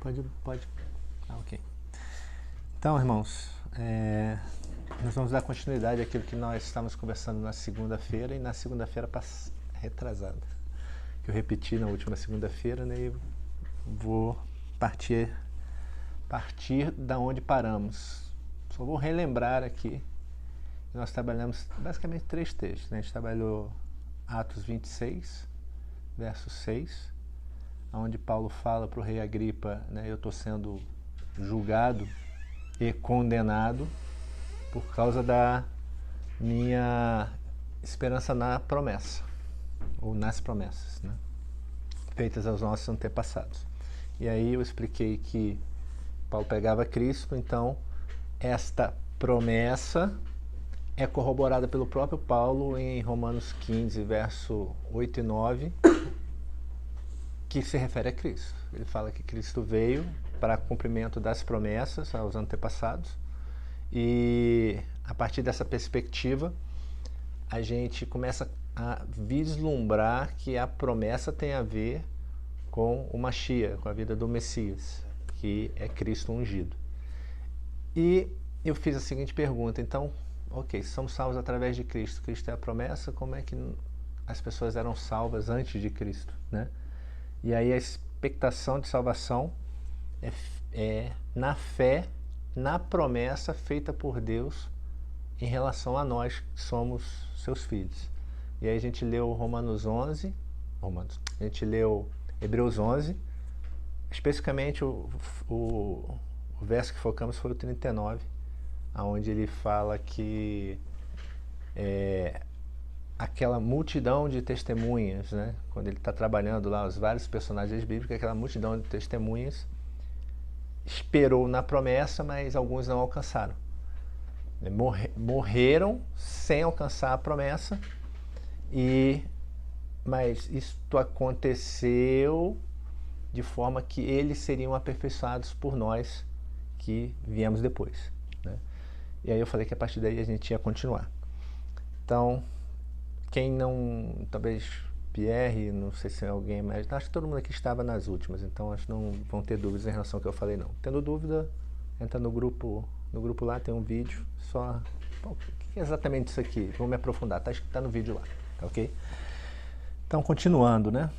Pode. Ah, ok. Então, irmãos, nós vamos dar continuidade àquilo que nós estávamos conversando na segunda-feira e na segunda-feira retrasada, que eu repeti na última segunda-feira, né? E vou partir da onde paramos. Só vou relembrar aqui. Nós trabalhamos basicamente 3 textos, né? A gente trabalhou Atos 26, verso 6, onde Paulo fala para o rei Agripa, né, eu estou sendo julgado e condenado por causa da minha esperança na promessa, ou nas promessas, né, feitas aos nossos antepassados. E aí eu expliquei que Paulo pregava Cristo, então esta promessa é corroborada pelo próprio Paulo em Romanos 15, verso 8 e 9, que se refere a Cristo. Ele fala que Cristo veio para cumprimento das promessas aos antepassados, e a partir dessa perspectiva a gente começa a vislumbrar que a promessa tem a ver com o Mashiach, com a vida do Messias, que é Cristo ungido. E eu fiz a seguinte pergunta, então, ok, somos salvos através de Cristo, Cristo é a promessa, como é que as pessoas eram salvas antes de Cristo, né? E aí a expectação de salvação é na fé, na promessa feita por Deus em relação a nós que somos seus filhos. E aí a gente leu a gente leu Hebreus 11, especificamente o verso que focamos foi o 39, onde ele fala que aquela multidão de testemunhas, né? Quando ele está trabalhando lá os vários personagens bíblicos, aquela multidão de testemunhas esperou na promessa, mas alguns não alcançaram. Morreram sem alcançar a promessa, mas isto aconteceu de forma que eles seriam aperfeiçoados por nós que viemos depois, né? E aí eu falei que a partir daí a gente ia continuar. Então, quem não, talvez Pierre, não sei se é alguém, mas acho que todo mundo aqui estava nas últimas, então acho que não vão ter dúvidas em relação ao que eu falei, não. Tendo dúvida, entra no grupo lá, tem um vídeo, só, o que é exatamente isso aqui? Vou me aprofundar, acho que está no vídeo lá, tá ok? Então, continuando, né?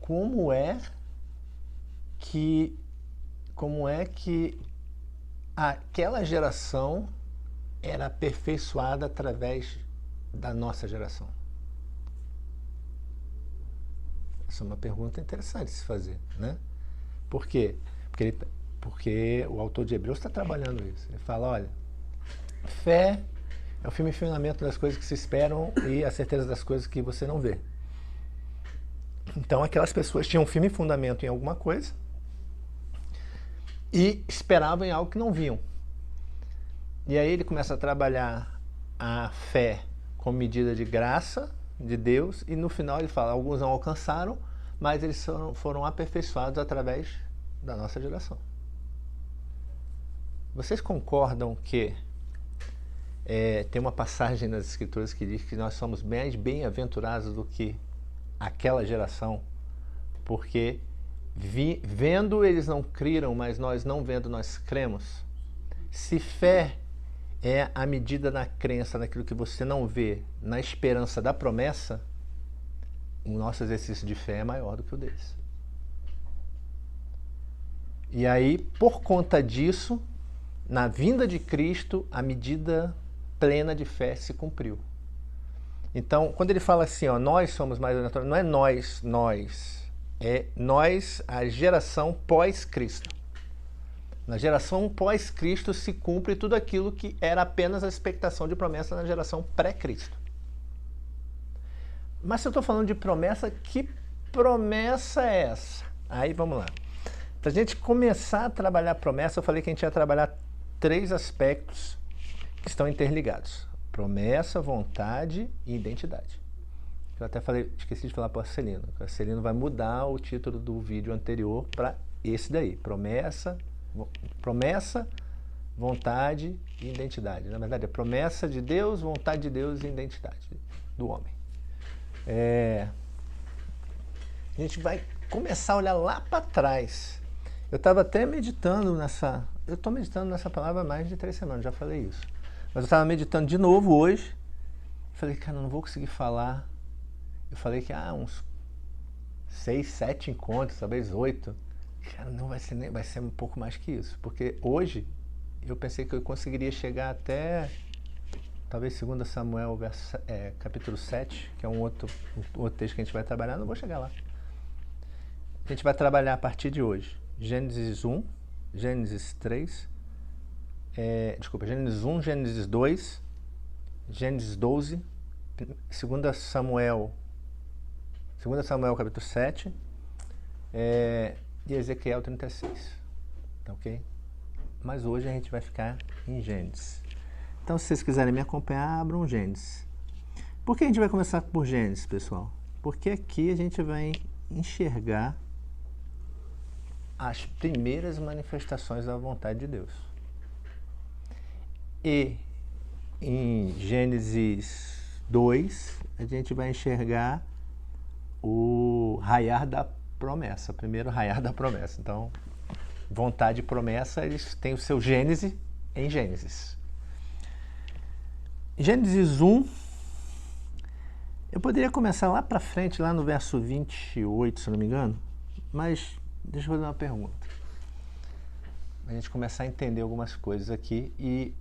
Como é que aquela geração era aperfeiçoada através da nossa geração? Essa é uma pergunta interessante de se fazer, né? Por quê? Porque o autor de Hebreus está trabalhando isso. Ele fala, olha, fé é o firme fundamento das coisas que se esperam e a certeza das coisas que você não vê. Então aquelas pessoas tinham um firme fundamento em alguma coisa e esperavam em algo que não viam. E aí ele começa a trabalhar a fé como medida de graça de Deus, e no final ele fala, alguns não alcançaram, mas eles foram aperfeiçoados através da nossa geração. Vocês concordam que tem uma passagem nas Escrituras que diz que nós somos mais bem-aventurados do que aquela geração, porque vendo eles não creram, mas nós não vendo nós cremos? Se fé é a medida na crença, naquilo que você não vê, na esperança da promessa, o nosso exercício de fé é maior do que o deles. E aí, por conta disso, na vinda de Cristo, a medida plena de fé se cumpriu. Então, quando ele fala assim, ó, nós somos mais bem-aventurados, não é nós, é nós, a geração pós-Cristo. Na geração pós-Cristo se cumpre tudo aquilo que era apenas a expectação de promessa na geração pré-Cristo. Mas se eu estou falando de promessa, que promessa é essa? Aí vamos lá. Para a gente começar a trabalhar a promessa, eu falei que a gente ia trabalhar 3 aspectos que estão interligados: promessa, vontade e identidade. Eu até esqueci de falar para o Celino. O Celino vai mudar o título do vídeo anterior para esse daí: promessa, vontade e identidade. Na verdade, é promessa de Deus, vontade de Deus e identidade do homem. A gente vai começar a olhar lá para trás. Eu estava até meditando nessa... Eu estou meditando nessa palavra há mais de 3 semanas, já falei isso. Mas eu estava meditando de novo hoje. Falei, cara, eu não vou conseguir falar. Eu falei que uns 6, 7 encontros, talvez 8. Cara, não vai ser nem, vai ser um pouco mais que isso. Porque hoje eu pensei que eu conseguiria chegar até talvez 2 Samuel capítulo 7, que é um outro texto que a gente vai trabalhar. Não vou chegar lá. A gente vai trabalhar a partir de hoje. Gênesis 1, Gênesis 3, Gênesis 1, Gênesis 2, Gênesis 12, 2 Samuel capítulo 7 e Ezequiel 36. Tá ok? Mas hoje a gente vai ficar em Gênesis. Então, se vocês quiserem me acompanhar, abram Gênesis. Por que a gente vai começar por Gênesis, pessoal? Porque aqui a gente vai enxergar as primeiras manifestações da vontade de Deus. E em Gênesis 2, a gente vai enxergar o raiar da promessa, primeiro raiar da promessa. Então, vontade e promessa, eles têm o seu Gênese em Gênesis. Gênesis 1, eu poderia começar lá para frente, lá no verso 28, se não me engano, mas deixa eu fazer uma pergunta. A gente começar a entender algumas coisas aqui e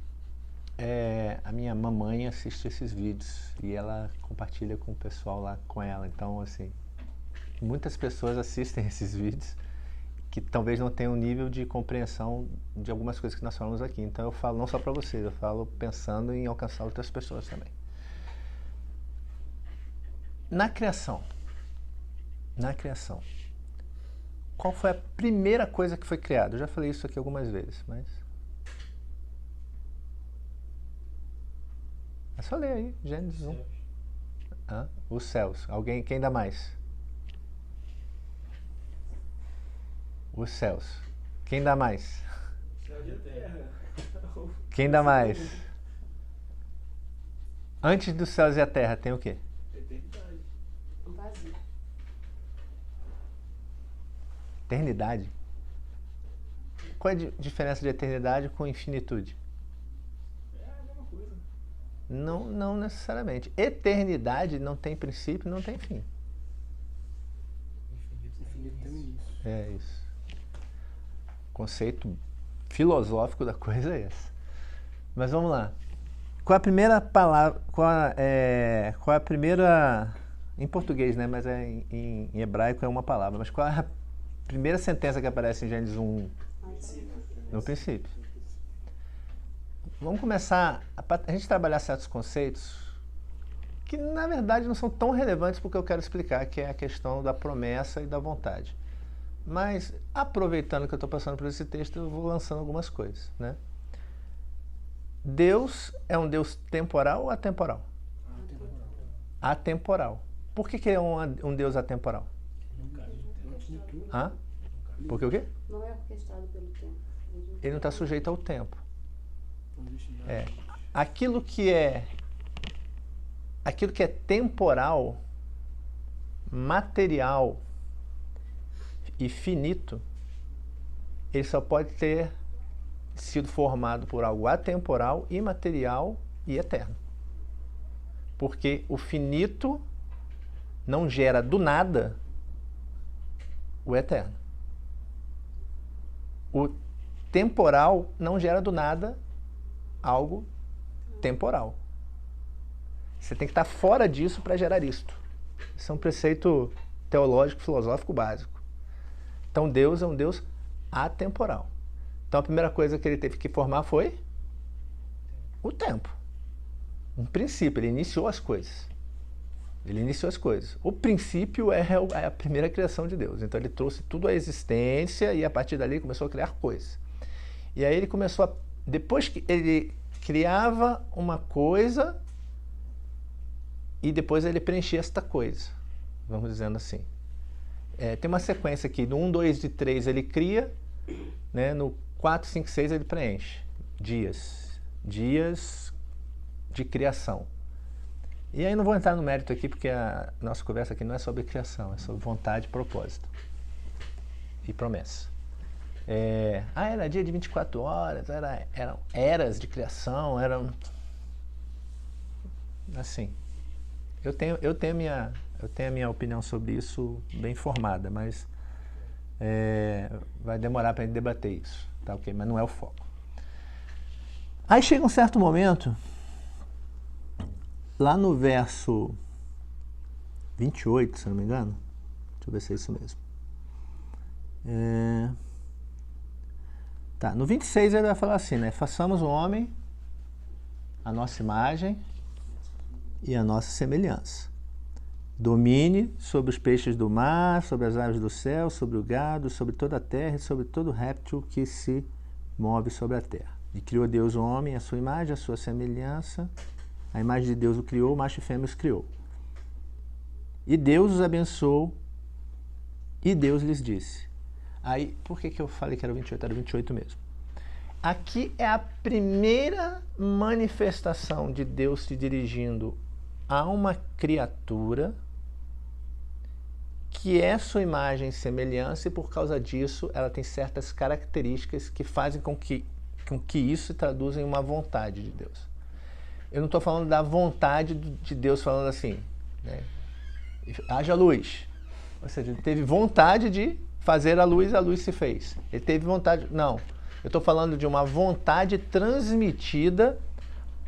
a minha mamãe assiste esses vídeos e ela compartilha com o pessoal lá com ela. Então, assim, muitas pessoas assistem esses vídeos que talvez não tenham um nível de compreensão de algumas coisas que nós falamos aqui. Então eu falo não só para vocês, eu falo pensando em alcançar outras pessoas também. Na criação, qual foi a primeira coisa que foi criada? Eu já falei isso aqui algumas vezes, mas... É só ler aí, Gênesis 1. Os céus. Alguém, quem dá mais? Os céus. Quem dá mais? Céu e a terra. Quem dá mais? Antes dos céus e a terra tem o quê? Eternidade. Um vazio. Eternidade. Qual é a diferença de eternidade com infinitude? É a mesma coisa. Não necessariamente. Eternidade não tem princípio, não tem fim. Infinito tem um início. É isso. O conceito filosófico da coisa é esse. Mas vamos lá. Qual é a primeira palavra? Qual é a primeira... Em português, né? Mas em hebraico é uma palavra. Mas qual é a primeira sentença que aparece em Gênesis 1? No princípio. Vamos começar a gente trabalhar certos conceitos que, na verdade, não são tão relevantes porque eu quero explicar, que é a questão da promessa e da vontade. Mas, aproveitando que eu estou passando por esse texto, eu vou lançando algumas coisas, né? Deus é um Deus temporal ou atemporal? Atemporal. Por que é um Deus atemporal? Porque o quê? Não é orquestrado pelo tempo. Ele não está sujeito ao tempo. Aquilo que é temporal, material e finito, ele só pode ter sido formado por algo atemporal, imaterial e eterno. Porque o finito não gera do nada o eterno. O temporal não gera do nada algo temporal. Você tem que estar fora disso para gerar isto. Isso é um preceito teológico, filosófico básico. Então Deus é um Deus atemporal. Então a primeira coisa que ele teve que formar foi o tempo. Um princípio, ele iniciou as coisas. O princípio é a primeira criação de Deus. Então ele trouxe tudo à existência e a partir dali começou a criar coisas. E aí ele começou depois que ele criava uma coisa e depois ele preenchia esta coisa, vamos dizendo assim. Tem uma sequência aqui, no 1, 2 e 3 ele cria, né? No 4, 5, 6 ele preenche. Dias de criação. E aí não vou entrar no mérito aqui, porque a nossa conversa aqui não é sobre criação, é sobre vontade, propósito e promessa. Era dia de 24 horas, eram eras de criação, eram... Assim, eu tenho a minha opinião sobre isso bem formada, mas vai demorar para a gente debater isso, tá ok? Mas não é o foco. Aí chega um certo momento, lá no verso 28, se não me engano, deixa eu ver se é isso mesmo. Tá, no 26 ele vai falar assim, né? Façamos o homem a nossa imagem e a nossa semelhança. Domine sobre os peixes do mar, sobre as aves do céu, sobre o gado, sobre toda a terra e sobre todo réptil que se move sobre a terra. E criou Deus o homem, a sua imagem, a sua semelhança. A imagem de Deus o criou, macho e fêmea os criou. E Deus os abençoou e Deus lhes disse. Aí, por que eu falei que era 28? Era 28 mesmo. Aqui é a primeira manifestação de Deus se dirigindo a uma criatura que é sua imagem e semelhança, e por causa disso ela tem certas características que fazem com que isso se traduza em uma vontade de Deus. Eu não estou falando da vontade de Deus falando assim, né? Haja luz. Ou seja, ele teve vontade de fazer a luz se fez. Ele teve vontade... Não. Eu estou falando de uma vontade transmitida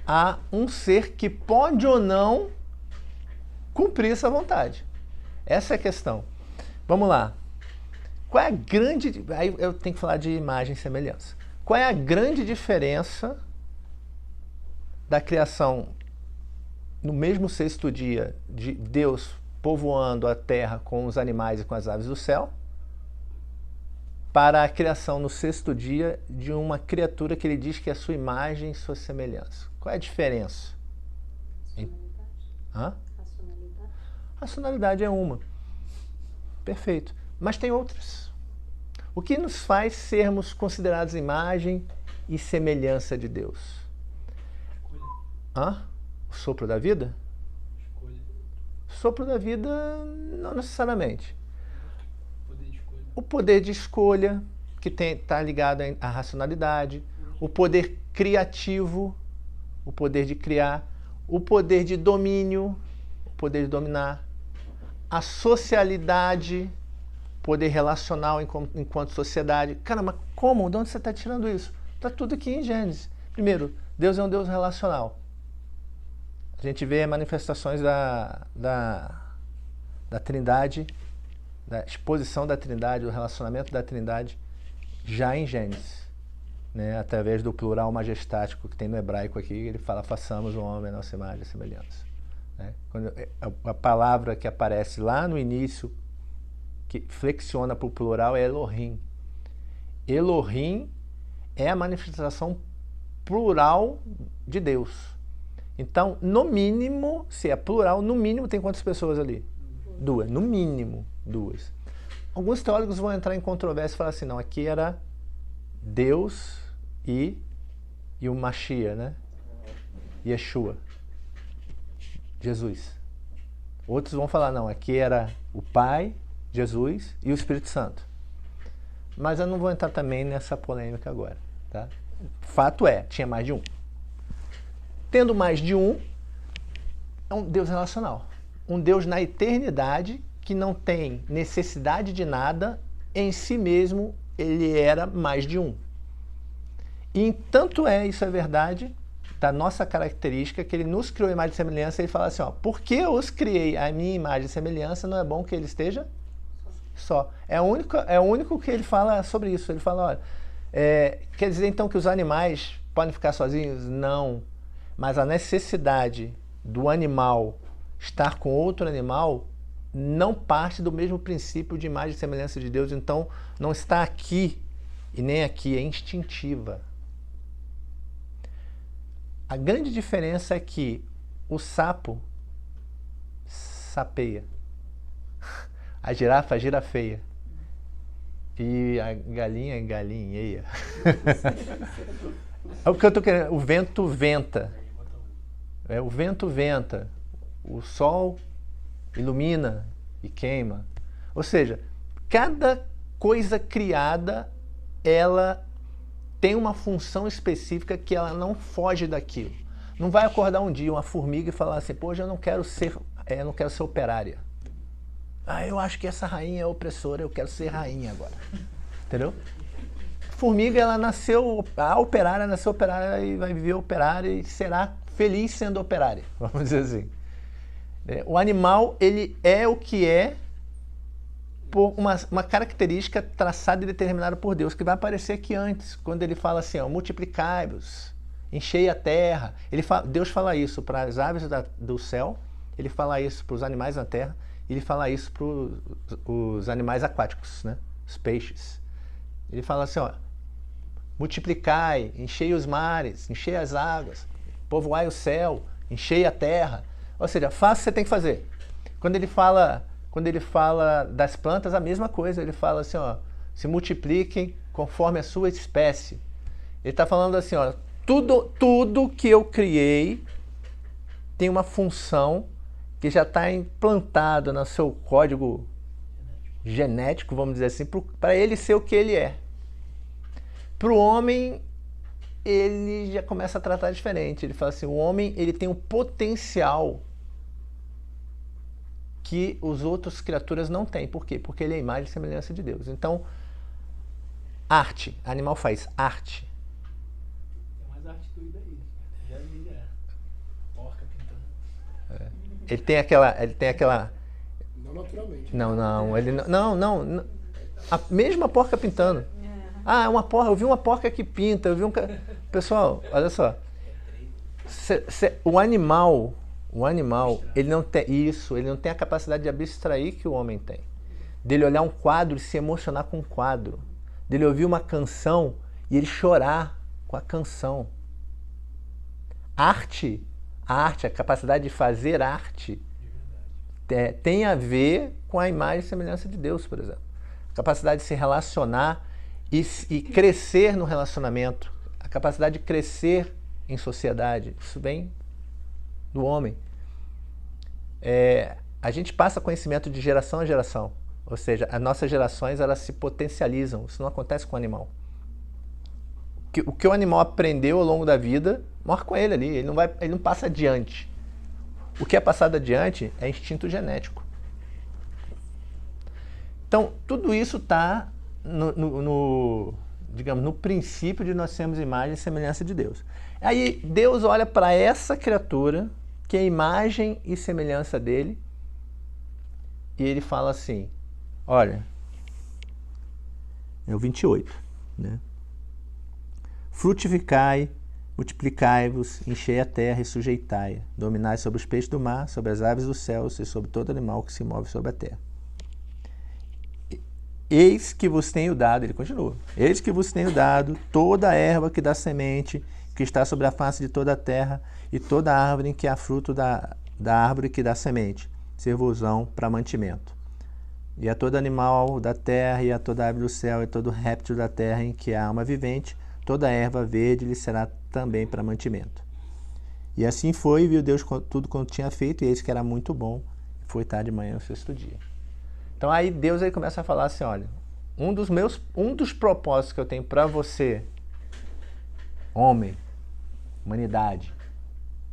a um ser que pode ou não cumprir essa vontade. Essa é a questão. Vamos lá. Qual é a grande... Aí eu tenho que falar de imagem e semelhança. Qual é a grande diferença da criação no mesmo sexto dia de Deus povoando a terra com os animais e com as aves do céu para a criação no sexto dia de uma criatura que ele diz que é a sua imagem e sua semelhança? Qual é a diferença? Racionalidade. Racionalidade é uma. Perfeito. Mas tem outras. O que nos faz sermos considerados imagem e semelhança de Deus? O sopro da vida? Sopro da vida, não necessariamente. O poder de escolha, que está ligado à racionalidade. O poder criativo, o poder de criar. O poder de domínio, o poder de dominar. A socialidade, poder relacional enquanto sociedade. Caramba, como? De onde você está tirando isso? Está tudo aqui em Gênesis. Primeiro, Deus é um Deus relacional. A gente vê manifestações da Trindade, da exposição da Trindade, do relacionamento da Trindade, já em Gênesis, né? Através do plural majestático que tem no hebraico aqui, ele fala, façamos o homem a nossa imagem e semelhança. Né? Quando a palavra que aparece lá no início, que flexiona para o plural, é Elohim. Elohim é a manifestação plural de Deus. Então, no mínimo, se é plural, no mínimo tem quantas pessoas ali? Duas. No mínimo, duas. Alguns teólogos vão entrar em controvérsia e falar assim, não, aqui era Deus e o Mashiach, né? Yeshua. Jesus. Outros vão falar, não, aqui era o Pai, Jesus e o Espírito Santo. Mas eu não vou entrar também nessa polêmica agora, tá? Fato é, tinha mais de um. Tendo mais de um, é um Deus relacional. Um Deus na eternidade que não tem necessidade de nada, em si mesmo ele era mais de um. E tanto isso é verdade da nossa característica, que ele nos criou a imagem e semelhança, e ele fala assim, ó, porque eu os criei a minha imagem e semelhança, não é bom que ele esteja só. É o único que ele fala sobre isso. Ele fala, olha, quer dizer então que os animais podem ficar sozinhos? Não. Mas a necessidade do animal estar com outro animal não parte do mesmo princípio de imagem e semelhança de Deus. Então, não está aqui e nem aqui, é instintiva. A grande diferença é que o sapo sapeia, a girafa girafeia e a galinha galinheia. É o que eu estou querendo. O vento venta. O vento venta. o sol ilumina e queima. Ou seja, cada coisa criada, ela tem uma função específica que ela não foge daquilo. Não vai acordar um dia uma formiga e falar assim, pô, hoje eu não quero ser operária. Ah, eu acho que essa rainha é opressora, eu quero ser rainha agora. Entendeu? Formiga, ela nasceu, a operária nasceu operária e vai viver operária e será feliz sendo operária, vamos dizer assim. O animal, ele é o que é por uma característica traçada e determinada por Deus, que vai aparecer aqui antes, quando ele fala assim, ó, multiplicai-vos, enchei a terra. Deus fala isso para as aves do céu, ele fala isso para os animais na terra, ele fala isso para os animais aquáticos, né? Os peixes. Ele fala assim, ó, multiplicai, enchei os mares, enchei as águas, povoai o céu, enchei a terra. Ou seja, faça o que você tem que fazer. Quando ele fala das plantas, a mesma coisa. Ele fala assim, ó, se multipliquem conforme a sua espécie. Ele está falando assim, ó, tudo que eu criei tem uma função que já está implantada no seu código genético, vamos dizer assim, para ele ser o que ele é. Para o homem, ele já começa a tratar diferente. Ele fala assim, o homem, ele tem um potencial que os outros criaturas não têm. Por quê? Porque ele é a imagem e semelhança de Deus. Então, arte. Animal faz arte. Tem mais arte doida aí. Já vi, já. Porca pintando. Ele tem aquela... Não naturalmente. Não. A mesma porca pintando. Ah, é uma porca. Eu vi uma porca que pinta. Pessoal, olha só. O animal, ele não tem isso, ele não tem a capacidade de abstrair que o homem tem. Dele olhar um quadro e se emocionar com um quadro. Dele ouvir uma canção e ele chorar com a canção. Arte, a capacidade de fazer arte, tem a ver com a imagem e semelhança de Deus, por exemplo. A capacidade de se relacionar e crescer no relacionamento. A capacidade de crescer em sociedade. Isso vem do homem. A gente passa conhecimento de geração a geração. Ou seja, as nossas gerações, elas se potencializam. Isso não acontece com o animal. O que o animal aprendeu ao longo da vida, morre com ele ali. Ele não passa adiante. O que é passado adiante é instinto genético. Então, tudo isso está digamos, no princípio de nós sermos imagem e semelhança de Deus. Aí Deus olha para essa criatura, que é imagem e semelhança dele, e ele fala assim, olha, é o 28, né? Frutificai, multiplicai-vos, enchei a terra e sujeitai-a, dominai sobre os peixes do mar, sobre as aves dos céus e sobre todo animal que se move sobre a terra. Eis que vos tenho dado, ele continua, eis que vos tenho dado toda a erva que dá semente, que está sobre a face de toda a terra, e toda árvore em que há fruto da árvore que dá semente, ser-vos-ão para mantimento. E a todo animal da terra, e a toda ave do céu, e todo réptil da terra em que há alma vivente, toda erva verde lhe será também para mantimento. E assim foi, viu Deus tudo quanto tinha feito, e eis que era muito bom, foi tarde de manhã o sexto dia. Então aí Deus aí começa a falar assim, olha, um dos propósitos que eu tenho para você, homem, humanidade,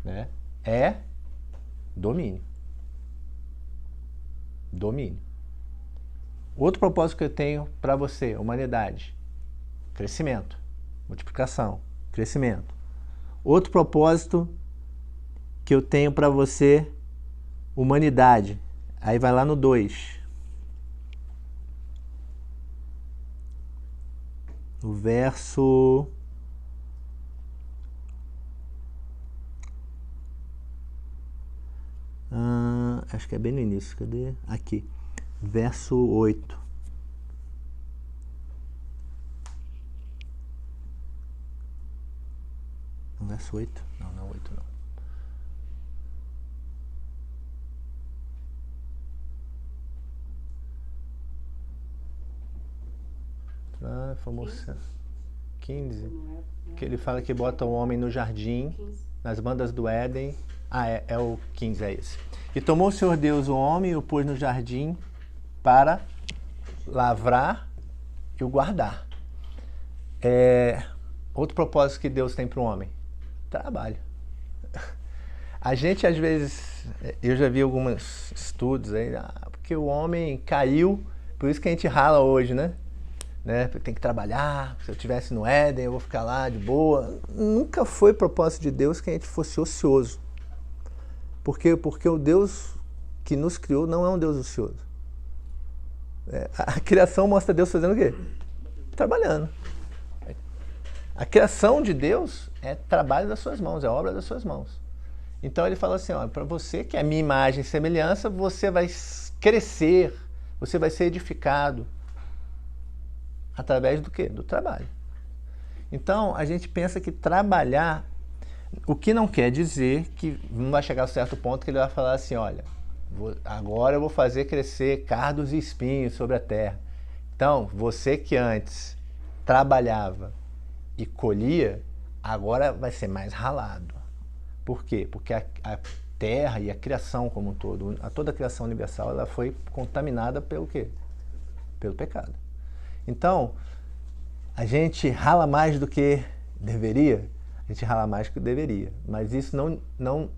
né, é domínio. Domínio. Outro propósito que eu tenho para você, humanidade, crescimento, multiplicação, crescimento. Outro propósito que eu tenho para você, humanidade, aí vai lá no 2. O verso... acho que é bem no início, cadê? Aqui, verso 8. Verso 8? Não, 8 não. Famoso 15, que ele fala que bota o homem no jardim, nas bandas do Éden, É o 15, é esse. E tomou o Senhor Deus o homem e o pôs no jardim para lavrar e o guardar. Outro propósito que Deus tem para o homem: trabalho. A gente, às vezes, eu já vi alguns estudos aí, porque o homem caiu, por isso que a gente rala hoje, né? Tem que trabalhar, se eu estivesse no Éden, eu vou ficar lá de boa. Nunca foi propósito de Deus que a gente fosse ocioso. Porque o Deus que nos criou não é um Deus ocioso. A criação mostra Deus fazendo o quê? Trabalhando. A criação de Deus é trabalho das suas mãos, é obra das suas mãos. Então ele fala assim, para você que é a minha imagem e semelhança, você vai crescer, você vai ser edificado. Através do quê? Do trabalho. Então, a gente pensa que trabalhar, o que não quer dizer que não vai chegar a um certo ponto que ele vai falar assim, olha, agora eu vou fazer crescer cardos e espinhos sobre a terra. Então, você que antes trabalhava e colhia, agora vai ser mais ralado. Por quê? Porque a terra e a criação como um todo, toda a criação universal, ela foi contaminada pelo quê? Pelo pecado. Então, a gente rala mais do que deveria, mas isso não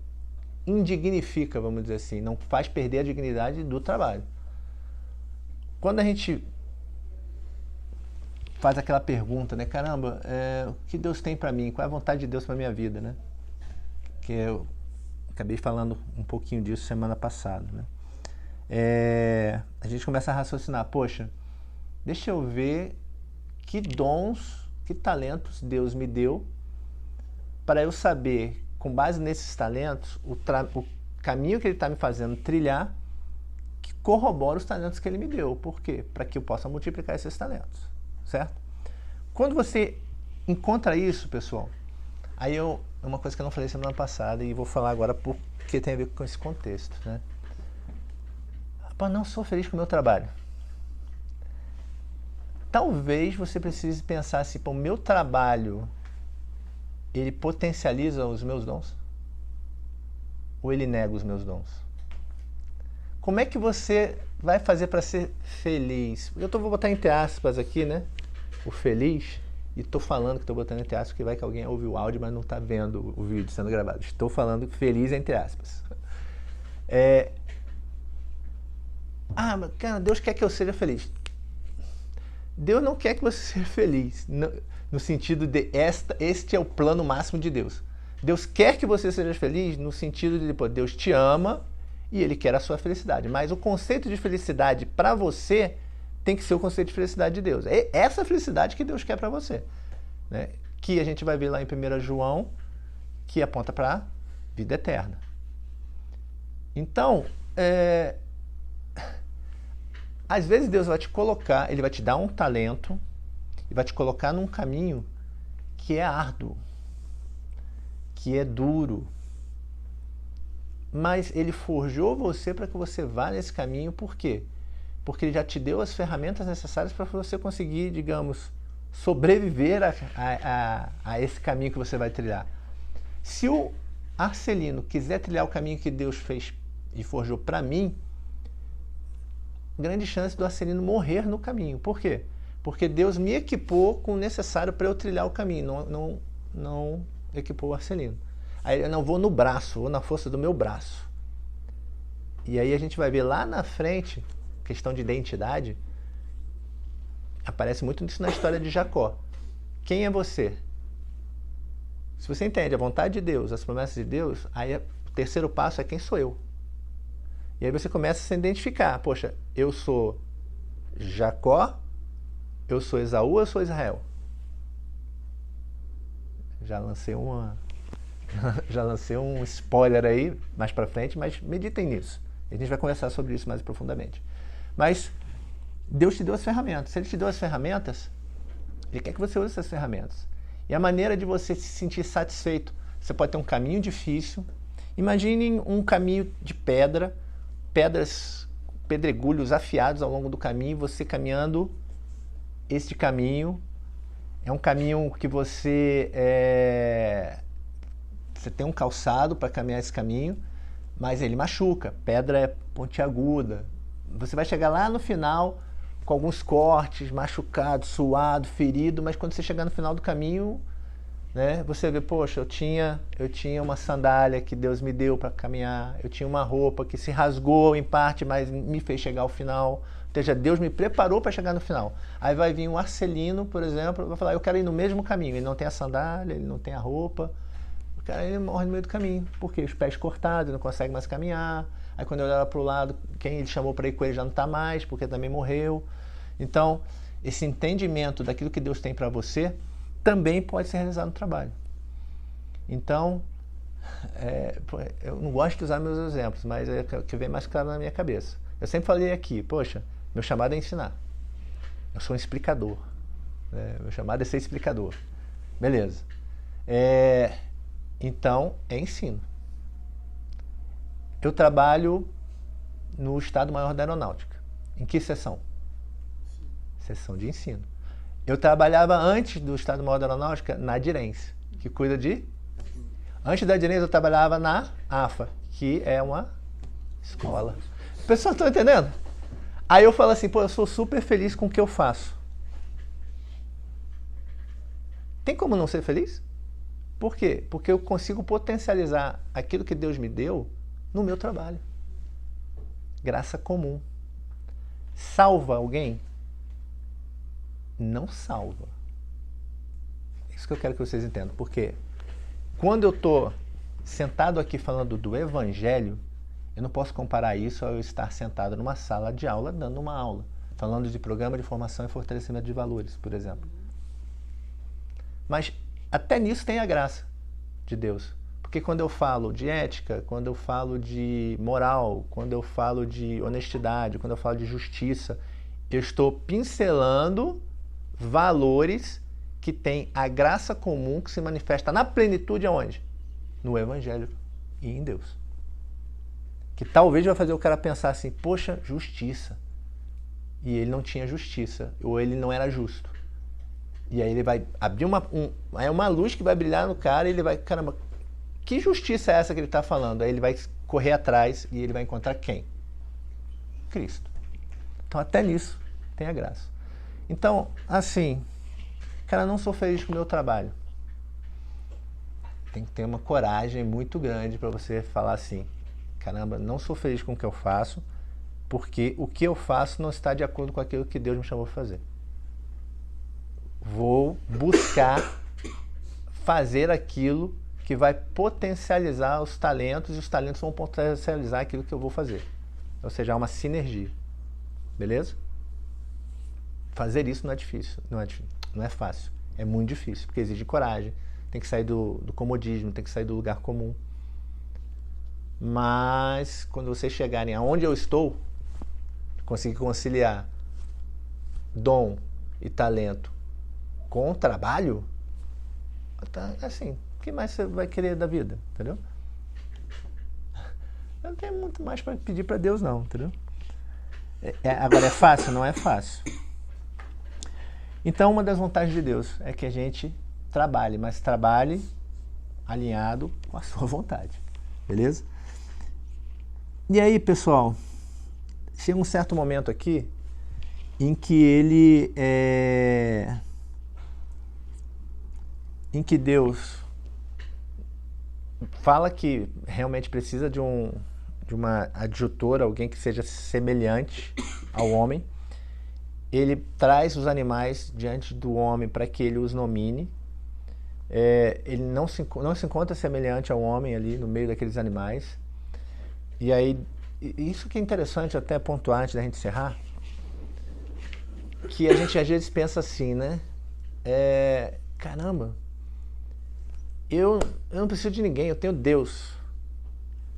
indignifica, vamos dizer assim, não faz perder a dignidade do trabalho. Quando a gente faz aquela pergunta, né, caramba, o que Deus tem para mim? Qual é a vontade de Deus para minha vida, né? Que eu acabei falando um pouquinho disso semana passada, né? A gente começa a raciocinar, poxa, deixa eu ver que dons, que talentos Deus me deu para eu saber, com base nesses talentos, o caminho que Ele está me fazendo trilhar, que corrobora os talentos que Ele me deu. Por quê? Para que eu possa multiplicar esses talentos, certo? Quando você encontra isso, pessoal, aí é uma coisa que eu não falei semana passada e vou falar agora porque tem a ver com esse contexto, né? Não sou feliz com o meu trabalho. Talvez você precise pensar assim, o meu trabalho, ele potencializa os meus dons? Ou ele nega os meus dons? Como é que você vai fazer para ser feliz? Vou botar entre aspas aqui, né? O feliz, e estou falando que estou botando entre aspas, porque vai que alguém ouve o áudio, mas não está vendo o vídeo sendo gravado. Estou falando feliz entre aspas. Mas cara, Deus quer que eu seja feliz. Deus não quer que você seja feliz, no sentido de este é o plano máximo de Deus. Deus quer que você seja feliz no sentido de, Deus te ama e Ele quer a sua felicidade. Mas o conceito de felicidade para você tem que ser o conceito de felicidade de Deus. É essa felicidade que Deus quer para você, né? Que a gente vai ver lá em 1 João, que aponta para a vida eterna. Então, às vezes Deus vai te colocar, Ele vai te dar um talento e vai te colocar num caminho que é árduo, que é duro. Mas Ele forjou você para que você vá nesse caminho, por quê? Porque Ele já te deu as ferramentas necessárias para você conseguir, digamos, sobreviver a esse caminho que você vai trilhar. Se o Arcelino quiser trilhar o caminho que Deus fez e forjou para mim, grande chance do Arcelino morrer no caminho. Por quê? Porque Deus me equipou com o necessário para eu trilhar o caminho, não equipou o Arcelino. Aí eu não vou no braço, vou na força do meu braço. E aí a gente vai ver lá na frente, questão de identidade, aparece muito isso na história de Jacó. Quem é você? Se você entende a vontade de Deus, as promessas de Deus, aí o terceiro passo é quem sou eu. E aí você começa a se identificar. Poxa, eu sou Jacó, eu sou Esaú, eu sou Israel. Já lancei um spoiler aí mais pra frente, mas meditem nisso. A gente vai conversar sobre isso mais profundamente. Mas Deus te deu as ferramentas. Se Ele te deu as ferramentas, Ele quer que você use essas ferramentas. E a maneira de você se sentir satisfeito, você pode ter um caminho difícil. Imaginem um caminho de pedregulhos afiados ao longo do caminho, você caminhando este caminho. É um caminho que você você tem um calçado para caminhar esse caminho, mas ele machuca, pedra é pontiaguda. Você vai chegar lá no final com alguns cortes, machucado, suado, ferido, mas quando você chegar no final do caminho, né, você vê, poxa, eu tinha uma sandália que Deus me deu para caminhar, eu tinha uma roupa que se rasgou em parte, mas me fez chegar ao final. Ou seja, Deus me preparou para chegar no final. Aí vai vir um Arcelino, por exemplo, vai falar, eu quero ir no mesmo caminho. Ele não tem a sandália, ele não tem a roupa. O cara, ele morre no meio do caminho. Por quê? Os pés cortados, ele não consegue mais caminhar. Aí quando eu olhava para o lado, quem ele chamou para ir com ele já não está mais, porque também morreu. Então, esse entendimento daquilo que Deus tem para você também pode ser realizado no trabalho. Então, eu não gosto de usar meus exemplos, mas é o que vem mais claro na minha cabeça. Eu sempre falei aqui, poxa, meu chamado é ensinar. Eu sou um explicador. Meu chamado é ser explicador. Beleza. Então, é ensino. Eu trabalho no Estado-Maior da Aeronáutica. Em que seção? Seção de ensino. Eu trabalhava antes do Estado-Maior da Aeronáutica na Dirense, que cuida de... Antes da Dirense eu trabalhava na AFA, que é uma escola. Pessoal, estão entendendo? Aí eu falo assim, pô, eu sou super feliz com o que eu faço. Tem como não ser feliz? Por quê? Porque eu consigo potencializar aquilo que Deus me deu no meu trabalho. Graça comum. Salva alguém? Não salva. É isso que eu quero que vocês entendam. Porque quando eu estou sentado aqui falando do Evangelho, eu não posso comparar isso ao eu estar sentado numa sala de aula, dando uma aula, falando de programa de formação e fortalecimento de valores, por exemplo. Mas até nisso tem a graça de Deus. Porque quando eu falo de ética, quando eu falo de moral, quando eu falo de honestidade, quando eu falo de justiça, eu estou pincelando valores que têm a graça comum que se manifesta na plenitude aonde? No Evangelho e em Deus. Que talvez vai fazer o cara pensar assim, poxa, justiça. E ele não tinha justiça, ou ele não era justo. E aí ele vai abrir uma luz que vai brilhar no cara e ele vai, caramba, que justiça é essa que ele está falando? Aí ele vai correr atrás e ele vai encontrar quem? Cristo. Então até nisso tem a graça. Então, assim, cara, não sou feliz com o meu trabalho. Tem que ter uma coragem muito grande para você falar assim, caramba, não sou feliz com o que eu faço, porque o que eu faço não está de acordo com aquilo que Deus me chamou para fazer. Vou buscar fazer aquilo que vai potencializar os talentos e os talentos vão potencializar aquilo que eu vou fazer. Ou seja, há uma sinergia. Beleza? Fazer isso não é difícil, não é fácil. É muito difícil, porque exige coragem, tem que sair do comodismo, tem que sair do lugar comum. Mas quando vocês chegarem aonde eu estou, conseguir conciliar dom e talento com o trabalho, tá, assim, o que mais você vai querer da vida, entendeu? Eu não tenho muito mais para pedir para Deus não, entendeu? Agora é fácil? Não é fácil. Então uma das vantagens de Deus é que a gente trabalhe, mas trabalhe alinhado com a sua vontade, beleza? E aí, pessoal, chega um certo momento aqui em que em que Deus fala que realmente precisa de uma adjutora, alguém que seja semelhante ao homem. Ele traz os animais diante do homem para que ele os nomine. Ele não se encontra semelhante ao homem ali no meio daqueles animais. E aí, isso que é interessante até pontuar antes da gente encerrar, que a gente às vezes pensa assim, né? Caramba, eu não preciso de ninguém, eu tenho Deus.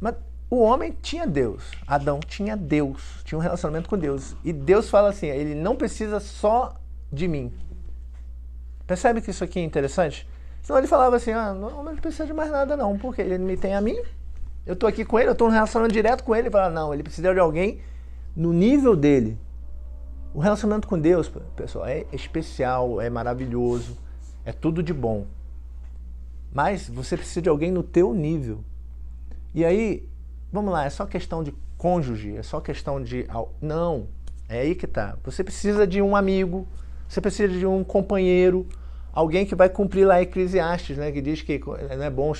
Mas o homem tinha Deus, Adão tinha Deus, tinha um relacionamento com Deus. E Deus fala assim, ele não precisa só de mim. Percebe que isso aqui é interessante? Senão ele falava assim, não precisa de mais nada não, porque ele me tem a mim, eu estou aqui com ele, eu estou no relacionamento direto com ele. Ele fala, não, ele precisa de alguém no nível dele. O relacionamento com Deus, pessoal, é especial, é maravilhoso, é tudo de bom. Mas você precisa de alguém no teu nível. E aí, vamos lá, é só questão de cônjuge, é só questão de... Não, é aí que tá. Você precisa de um amigo, você precisa de um companheiro, alguém que vai cumprir lá Eclesiastes, né, que diz que não é bom,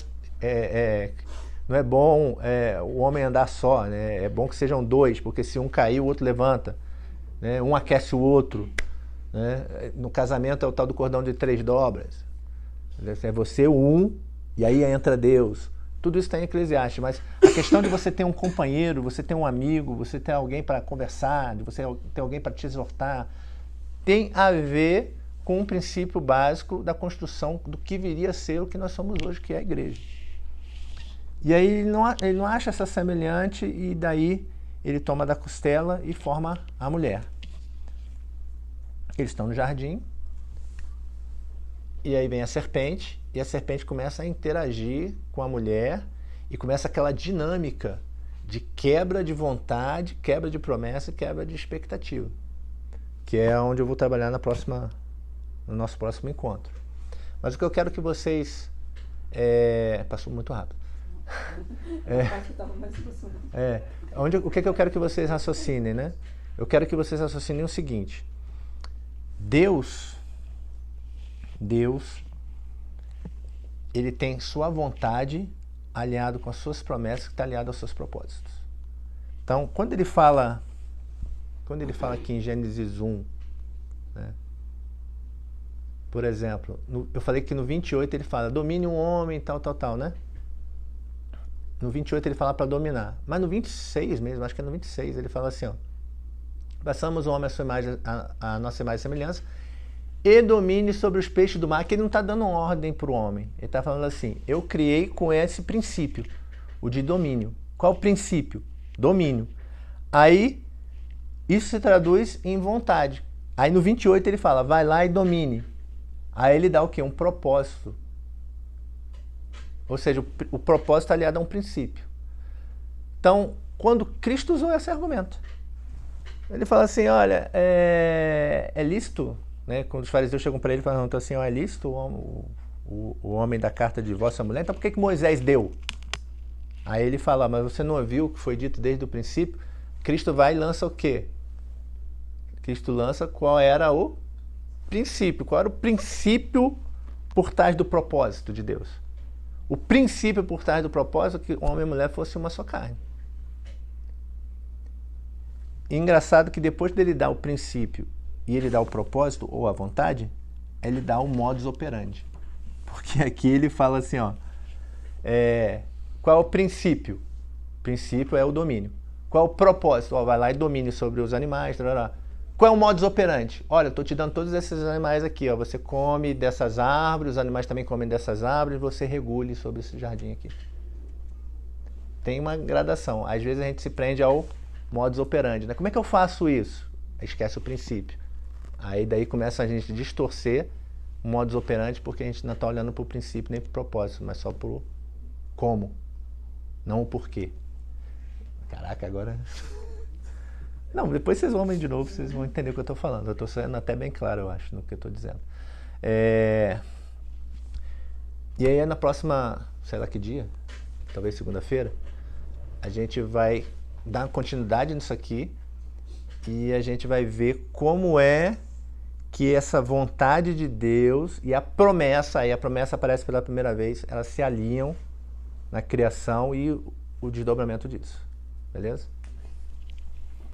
não é bom o homem andar só, né, é bom que sejam dois, porque se um cair, o outro levanta, né, um aquece o outro. Né? No casamento é o tal do cordão de 3 dobras. É você o um, e aí entra Deus. Tudo isso está em Eclesiastes, mas a questão de você ter um companheiro, você ter um amigo, você ter alguém para conversar, de você ter alguém para te exortar, tem a ver com um princípio básico da construção do que viria a ser o que nós somos hoje, que é a igreja. E aí ele não acha essa semelhante e daí ele toma da costela e forma a mulher. Eles estão no jardim, e aí vem a serpente, e a serpente começa a interagir com a mulher, e começa aquela dinâmica de quebra de vontade, quebra de promessa e quebra de expectativa, que é onde eu vou trabalhar no nosso próximo encontro. Mas o que eu quero que vocês... passou muito rápido. O que eu quero que vocês raciocinem, né? Eu quero que vocês raciocinem o seguinte: Deus, ele tem sua vontade aliado com as suas promessas, que está aliado aos seus propósitos. Então, quando ele fala aqui em Gênesis 1, né, por exemplo, eu falei que no 28 ele fala, domine um homem, tal, né? No 28 ele fala para dominar. Mas no 26 mesmo, acho que é no 26, ele fala assim, ó, passamos o homem à sua imagem, a nossa imagem e semelhança, e domine sobre os peixes do mar, que ele não está dando ordem para o homem. Ele está falando assim, eu criei com esse princípio, o de domínio. Qual o princípio? Domínio. Aí, isso se traduz em vontade. Aí no 28 ele fala, vai lá e domine. Aí ele dá o quê? Um propósito. Ou seja, o propósito é aliado a um princípio. Então, quando Cristo usou esse argumento, ele fala assim, olha, é lícito, né? Quando os fariseus chegam para ele e falam, então assim, ó, é lícito o homem da carta de vossa mulher, então por que Moisés deu? Aí ele fala, mas você não ouviu o que foi dito desde o princípio? Cristo vai e lança o quê? Cristo lança qual era o princípio, qual era o princípio por trás do propósito de Deus. O princípio por trás do propósito é que homem e mulher fossem uma só carne. E engraçado que depois dele dar o princípio e ele dá o propósito ou a vontade, ele dá o modus operandi. Porque aqui ele fala assim, ó, qual é o princípio? O princípio é o domínio. Qual é o propósito? Ó, vai lá e domine sobre os animais. Tarará. Qual é o modus operandi? Olha, eu estou te dando todos esses animais aqui. Ó, você come dessas árvores, os animais também comem dessas árvores, você regule sobre esse jardim aqui. Tem uma gradação. Às vezes a gente se prende ao modus operandi, né? Como é que eu faço isso? Esquece o princípio. Aí daí começa a gente distorcer o modus operandi porque a gente não está olhando para o princípio nem para o propósito, mas só para o como, não o porquê. Caraca, agora... Não, depois vocês vão ver de novo, vocês vão entender o que eu estou falando. Eu estou sendo até bem claro, eu acho, no que eu estou dizendo. E aí na próxima, sei lá que dia, talvez segunda-feira, a gente vai dar continuidade nisso aqui e a gente vai ver como é que essa vontade de Deus e a promessa, aí a promessa aparece pela primeira vez, elas se alinham na criação e o desdobramento disso. Beleza?